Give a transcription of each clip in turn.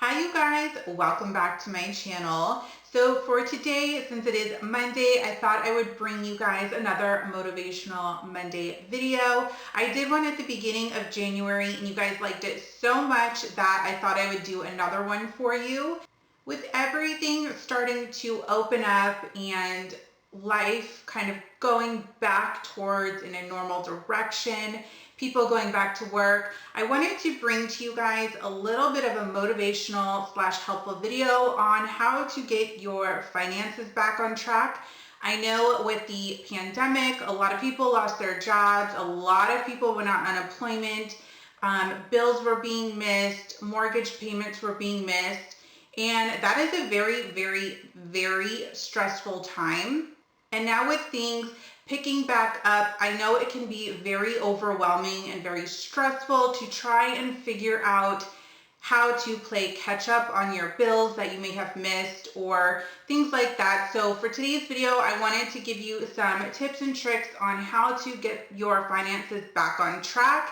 Hi you guys, welcome back to my channel. So for today, since it is Monday, I thought I would bring you guys another Motivational Monday video. I did one at the beginning of January and you guys liked it so much that I thought I would do another one for you. With everything starting to open up and life kind of going back towards in a normal direction, people going back to work, I wanted to bring to you guys a little bit of a motivational / helpful video on how to get your finances back on track. I know with the pandemic, a lot of people lost their jobs, a lot of people went on unemployment, bills were being missed, mortgage payments were being missed, and that is a very stressful time. And now with things picking back up, I know it can be very overwhelming and very stressful to try and figure out how to play catch up on your bills that you may have missed or things like that. So for today's video, I wanted to give you some tips and tricks on how to get your finances back on track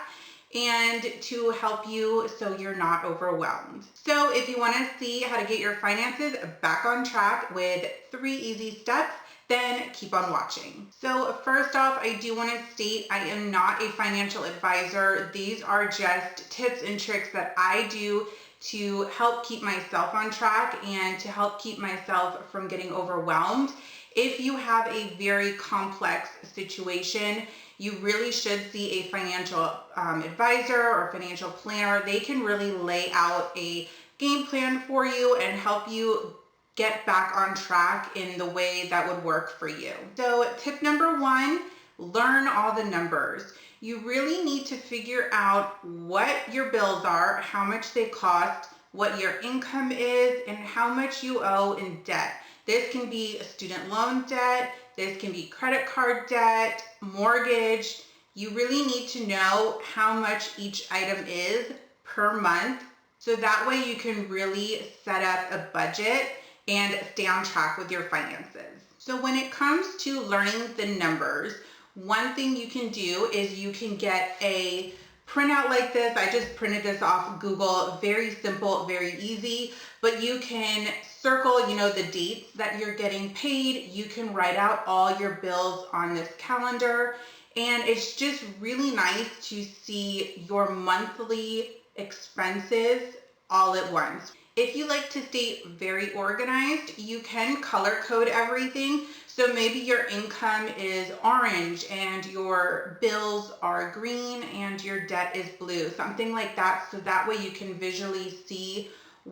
and to help you so you're not overwhelmed. So if you want to see how to get your finances back on track with 3 easy steps, then keep on watching. So first off, I do want to state I am not a financial advisor. These are just tips and tricks that I do to help keep myself on track and to help keep myself from getting overwhelmed. If you have a very complex situation, you really should see a financial advisor or financial planner. They can really lay out a game plan for you and help you get back on track in the way that would work for you. So tip number 1, learn all the numbers. You really need to figure out what your bills are, how much they cost, what your income is, and how much you owe in debt. This can be student loan debt, this can be credit card debt, mortgage. You really need to know how much each item is per month, so that way you can really set up a budget and stay on track with your finances. So when it comes to learning the numbers, one thing you can do is you can get a printout like this. I just printed this off Google. Very simple, very easy, but you can circle, the dates that you're getting paid. You can write out all your bills on this calendar, and it's just really nice to see your monthly expenses all at once. If you like to stay very organized, you can color code everything. So maybe your income is orange and your bills are green and your debt is blue, something like that. So that way you can visually see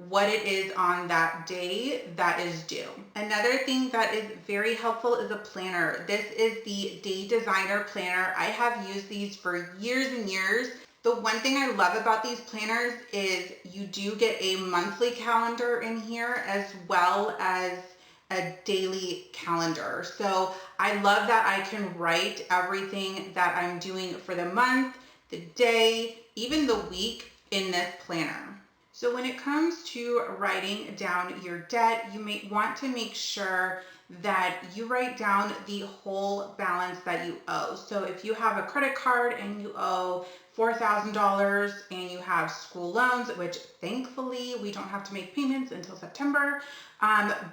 what it is on that day that is due. Another thing that is very helpful is a planner. This is the Day Designer Planner. I have used these for years and years. The one thing I love about these planners is you do get a monthly calendar in here as well as a daily calendar. So I love that I can write everything that I'm doing for the month, the day, even the week in this planner. So when it comes to writing down your debt, you may want to make sure that you write down the whole balance that you owe. So if you have a credit card and you owe $4,000 and you have school loans, which thankfully we don't have to make payments until September,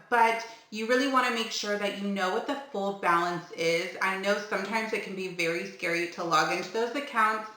but you really want to make sure that you know what the full balance is. I know sometimes it can be very scary to log into those accounts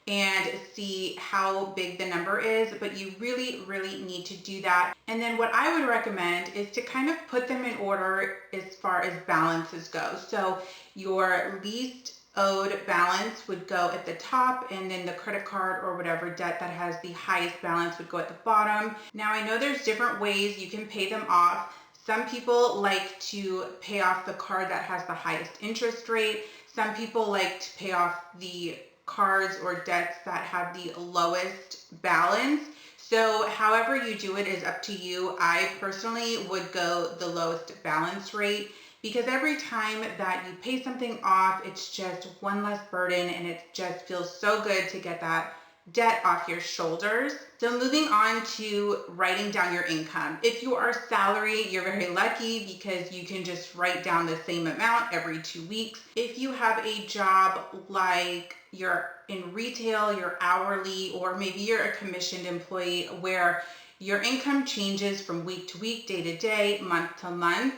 and see how big the number is, but you really need to do that. And then what I would recommend is to kind of put them in order as far as balances go. So your least owed balance would go at the top, and then the credit card or whatever debt that has the highest balance would go at the bottom. Now I know there's different ways you can pay them off. Some people like to pay off the card that has the highest interest rate. Some people like to pay off the cards or debts that have the lowest balance. So however you do it is up to you. I personally would go the lowest balance rate because every time that you pay something off, it's just one less burden and it just feels so good to get that debt off your shoulders. So moving on to writing down your income. If you are salary, you're very lucky because you can just write down the same amount every 2 weeks. If you have a job like you're in retail, you're hourly, or maybe you're a commissioned employee where your income changes from week to week, day to day, month to month,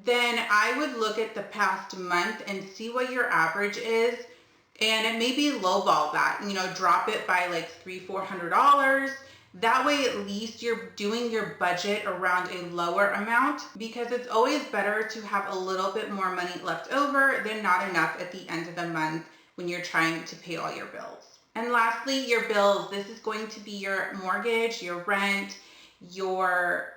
then I would look at the past month and see what your average is, and maybe lowball that, drop it by like $300-400. That way, at least you're doing your budget around a lower amount, because it's always better to have a little bit more money left over than not enough at the end of the month when you're trying to pay all your bills. And lastly, your bills. This is going to be your mortgage, your rent, your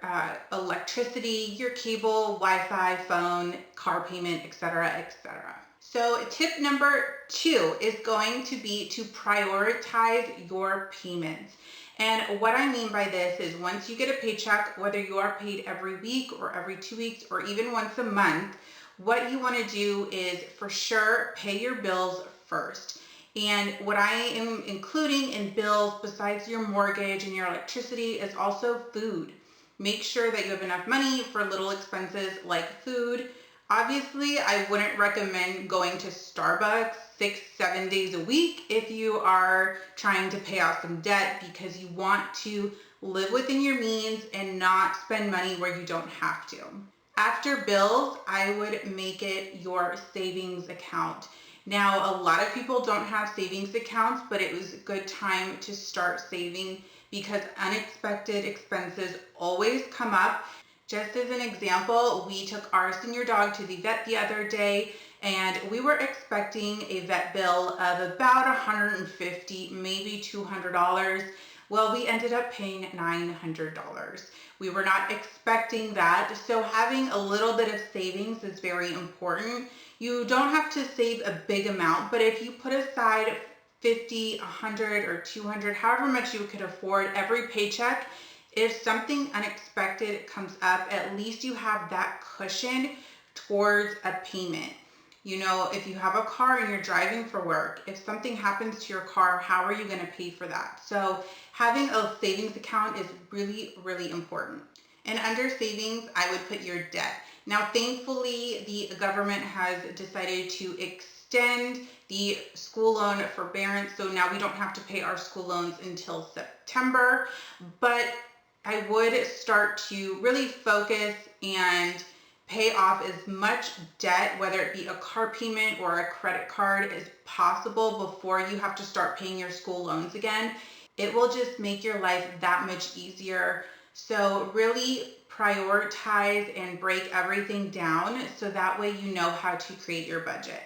electricity, your cable, Wi-Fi, phone, car payment, etc., etc. So tip number 2 is going to be to prioritize your payments. And what I mean by this is, once you get a paycheck, whether you are paid every week or every 2 weeks or even once a month, what you want to do is for sure pay your bills first. And what I am including in bills besides your mortgage and your electricity is also food. Make sure that you have enough money for little expenses like food. Obviously, I wouldn't recommend going to Starbucks 6-7 days a week if you are trying to pay off some debt, because you want to live within your means and not spend money where you don't have to. After bills, I would make it your savings account. Now, a lot of people don't have savings accounts, but it was a good time to start saving because unexpected expenses always come up. Just as an example, we took our senior dog to the vet the other day, and we were expecting a vet bill of about $150, maybe $200. Well, we ended up paying $900. We were not expecting that. So having a little bit of savings is very important. You don't have to save a big amount, but if you put aside 50, 100, or 200, however much you could afford every paycheck, if something unexpected comes up, at least you have that cushion towards a payment. If you have a car and you're driving for work, if something happens to your car, how are you going to pay for that? So having a savings account is really, really important. And under savings, I would put your debt. Now, thankfully, the government has decided to extend the school loan forbearance. So now we don't have to pay our school loans until September. But I would start to really focus and pay off as much debt, whether it be a car payment or a credit card, as possible before you have to start paying your school loans again. It will just make your life that much easier. So really prioritize and break everything down so that way you know how to create your budget.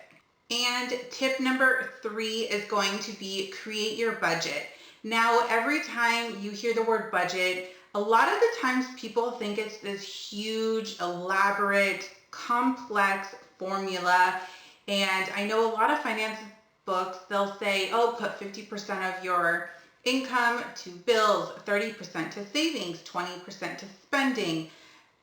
And tip number 3 is going to be create your budget. Now, every time you hear the word budget, a lot of the times people think it's this huge, elaborate, complex formula. And I know a lot of finance books, they'll say, oh, put 50% of your income to bills, 30% to savings, 20% to spending,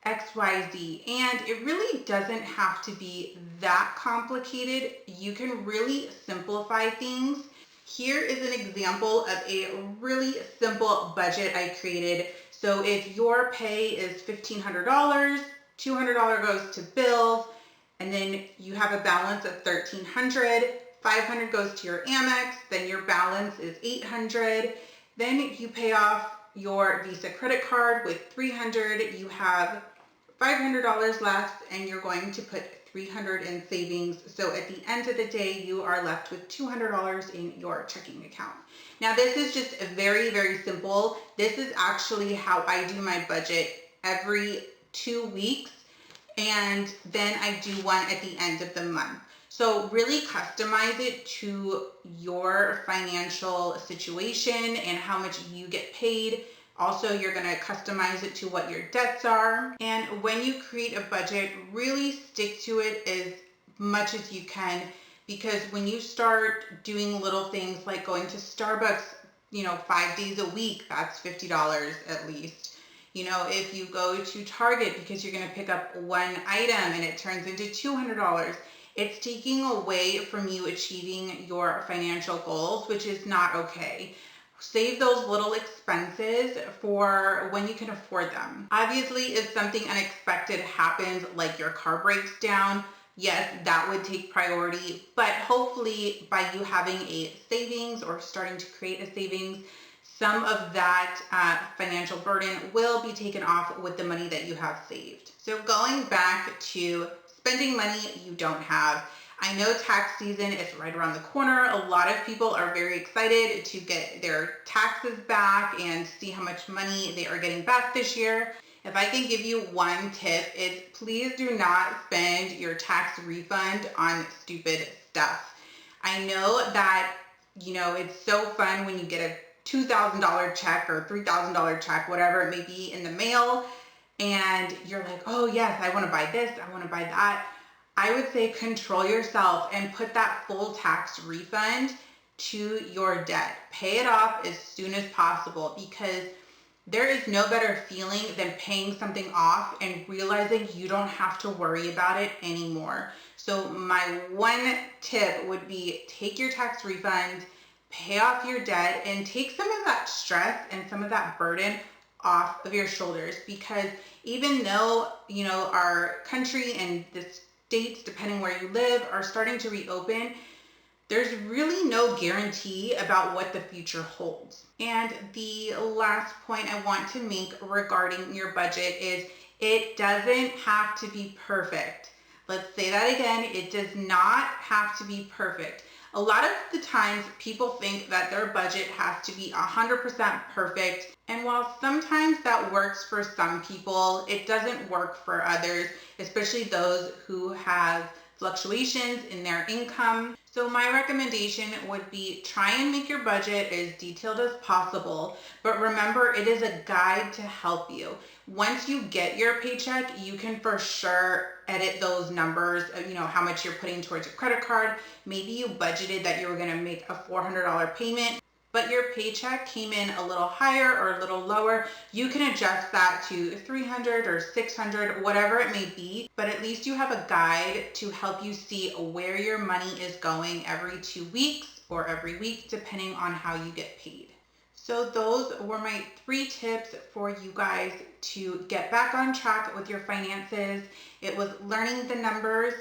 XYZ. And it really doesn't have to be that complicated. You can really simplify things. Here is an example of a really simple budget I created. So if your pay is $1,500, $200 goes to bills, and then you have a balance of $1,300, $500 goes to your Amex, then your balance is $800. Then you pay off your Visa credit card with $300. You have $500 left, and you're going to put $300 in savings. So at the end of the day, you are left with $200 in your checking account. Now, this is just very, very simple. This is actually how I do my budget every 2 weeks, and then I do one at the end of the month. So really customize it to your financial situation and how much you get paid. Also, you're going to customize it to what your debts are. And when you create a budget, really stick to it as much as you can, because when you start doing little things like going to Starbucks, 5 days a week, that's $50 at least. If you go to Target because you're going to pick up one item and it turns into $200, it's taking away from you achieving your financial goals, which is not okay. Save those little expenses for when you can afford them. Obviously, if something unexpected happens, like your car breaks down, yes, that would take priority. But hopefully by you having a savings or starting to create a savings, some of that financial burden will be taken off with the money that you have saved. So going back to spending money you don't have, I know tax season is right around the corner. A lot of people are very excited to get their taxes back and see how much money they are getting back this year. If I can give you one tip, it's please do not spend your tax refund on stupid stuff. I know that, it's so fun when you get a $2,000 check or $3,000 check, whatever it may be, in the mail, and you're like, oh yes, I want to buy this, I want to buy that. I would say control yourself and put that full tax refund to your debt. Pay it off as soon as possible, because there is no better feeling than paying something off and realizing you don't have to worry about it anymore. So my one tip would be take your tax refund, pay off your debt, and take some of that stress and some of that burden off of your shoulders. Because even though, our country and the states, depending where you live, are starting to reopen, there's really no guarantee about what the future holds. And the last point I want to make regarding your budget is it doesn't have to be perfect. Let's say that again. It does not have to be perfect. A lot of the times people think that their budget has to be 100% perfect. And while sometimes that works for some people, it doesn't work for others, especially those who have fluctuations in their income. So my recommendation would be try and make your budget as detailed as possible, but remember, it is a guide to help you. Once you get your paycheck, you can for sure edit those numbers, how much you're putting towards your credit card. Maybe you budgeted that you were going to make a $400 payment, but your paycheck came in a little higher or a little lower. You can adjust that to $300 or $600, whatever it may be, but at least you have a guide to help you see where your money is going every 2 weeks or every week, depending on how you get paid. So those were my 3 tips for you guys to get back on track with your finances. It was learning the numbers,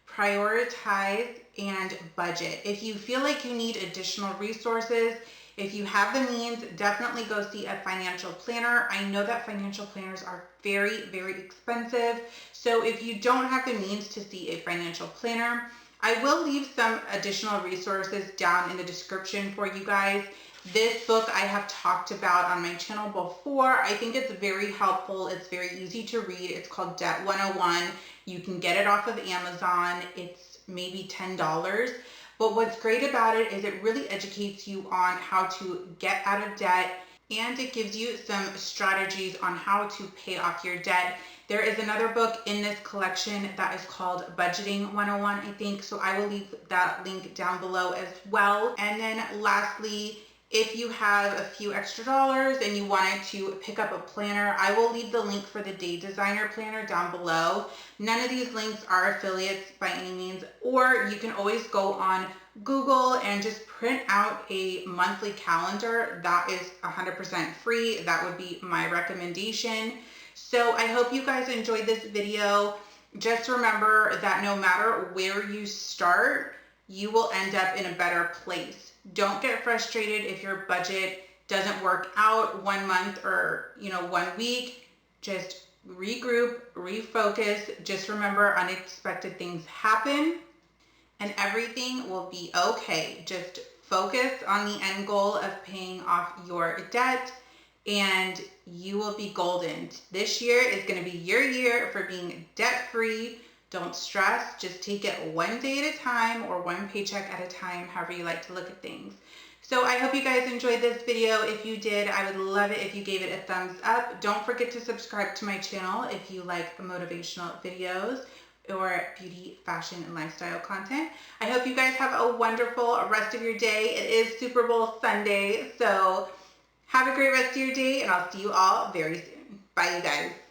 prioritize, and budget. If you feel like you need additional resources, if you have the means, definitely go see a financial planner. I know that financial planners are very, very expensive. So if you don't have the means to see a financial planner, I will leave some additional resources down in the description for you guys. This book I have talked about on my channel before. I think it's very helpful. It's very easy to read. It's called Debt 101. You can get it off of Amazon. It's maybe $10. But what's great about it is it really educates you on how to get out of debt, and it gives you some strategies on how to pay off your debt. There is another book in this collection that is called Budgeting 101, I think. So I will leave that link down below as well. And then lastly, if you have a few extra dollars and you wanted to pick up a planner, I will leave the link for the Day Designer Planner down below. None of these links are affiliates by any means, or you can always go on Google and just print out a monthly calendar. That is 100% free. That would be my recommendation. So I hope you guys enjoyed this video. Just remember that no matter where you start, you will end up in a better place. Don't get frustrated if your budget doesn't work out 1 month or 1 week. Just regroup, refocus. Just remember, unexpected things happen and everything will be okay. Just focus on the end goal of paying off your debt and you will be golden. This year is going to be your year for being debt free. Don't stress, just take it one day at a time or one paycheck at a time, however you like to look at things. So I hope you guys enjoyed this video. If you did, I would love it if you gave it a thumbs up. Don't forget to subscribe to my channel if you like motivational videos or beauty, fashion, and lifestyle content. I hope you guys have a wonderful rest of your day. It is Super Bowl Sunday, so have a great rest of your day, and I'll see you all very soon. Bye, you guys.